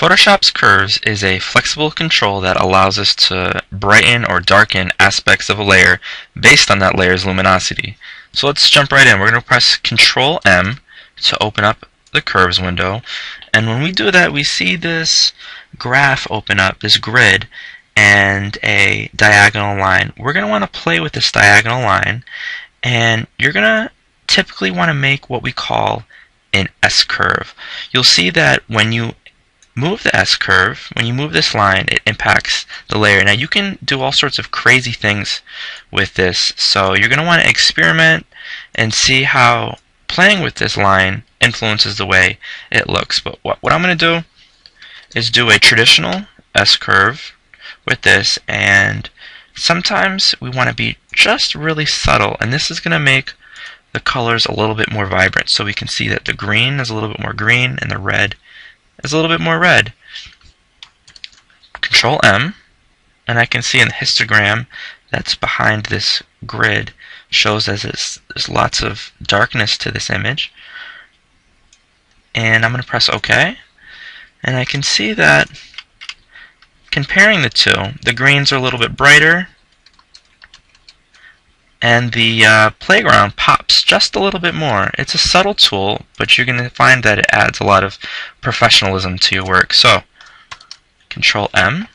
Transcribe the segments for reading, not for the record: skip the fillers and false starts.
Photoshop's curves is a flexible control that allows us to brighten or darken aspects of a layer based on that layer's luminosity. So let's jump right in. We're going to press Control M to open up the curves window, and when we do that we see this graph open up, this grid, and a diagonal line. We're going to want to play with this diagonal line, and you're going to typically want to make what we call an SCurve. You'll see that when you move the SCurve, when you move this line, it impacts the layer. Now you can do all sorts of crazy things with this, so you're going to want to experiment and see how playing with this line influences the way it looks. But what I'm going to do is do a traditional SCurve with this, and sometimes we want to be just really subtle, and this is going to make the colors a little bit more vibrant, so we can see that the green is a little bit more green and the red is a little bit more red. Control M, and I can see in the histogram that's behind this grid shows as there's lots of darkness to this image, and I'm going to press OK, and I can see that comparing the two, the greens are a little bit brighter and the playground pops just a little bit more. It's a subtle tool, but you're going to find that it adds a lot of professionalism to your work. So, Control M,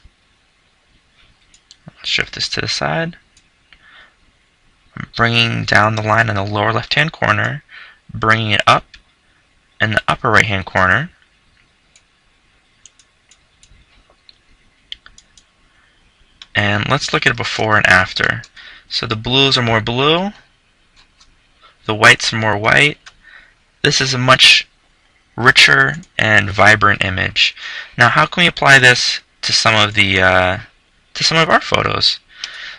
shift this to the side, I'm bringing down the line in the lower left hand corner, bringing it up in the upper right hand corner, and let's look at it before and after. So the blues are more blue, the whites are more white. This is a much richer and vibrant image. Now, how can we apply this to some of our photos?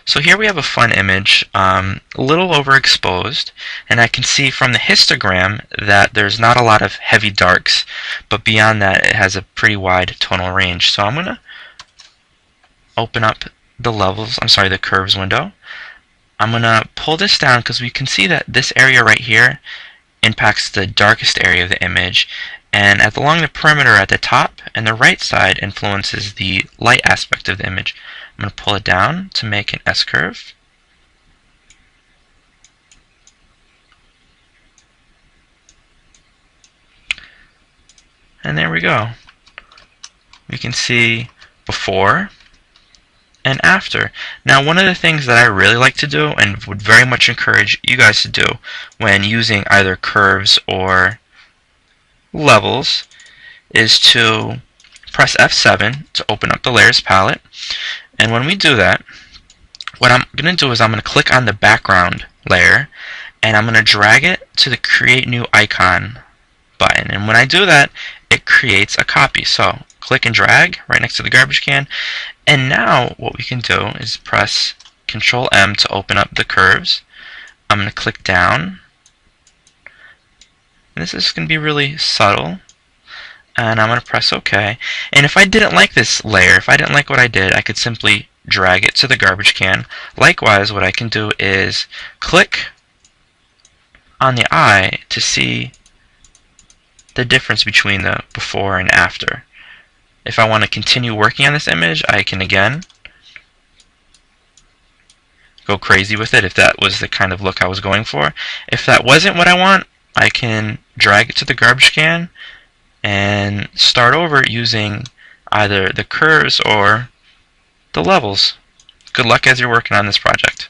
So here we have a fun image, a little overexposed, and I can see from the histogram that there's not a lot of heavy darks, but beyond that it has a pretty wide tonal range. So I'm going to open up the curves window. I'm going to pull this down because we can see that this area right here impacts the darkest area of the image, and along the perimeter at the top and the right side influences the light aspect of the image. I'm going to pull it down to make an SCurve. And there we go. We can see before and after. Now, one of the things that I really like to do and would very much encourage you guys to do when using either curves or levels is to press F7 to open up the layers palette. And when we do that, what I'm going to do is I'm going to click on the background layer and I'm going to drag it to the Create New Icon button. And when I do that, it creates a copy. So click and drag right next to the garbage can. And now what we can do is press Control M to open up the curves. I'm going to click down. And this is going to be really subtle. And I'm going to press OK. And if I didn't like this layer, if I didn't like what I did, I could simply drag it to the garbage can. Likewise, what I can do is click on the eye to see the difference between the before and after. If I want to continue working on this image, I can again go crazy with it if that was the kind of look I was going for. If that wasn't what I want, I can drag it to the garbage can and start over using either the curves or the levels. Good luck as you're working on this project.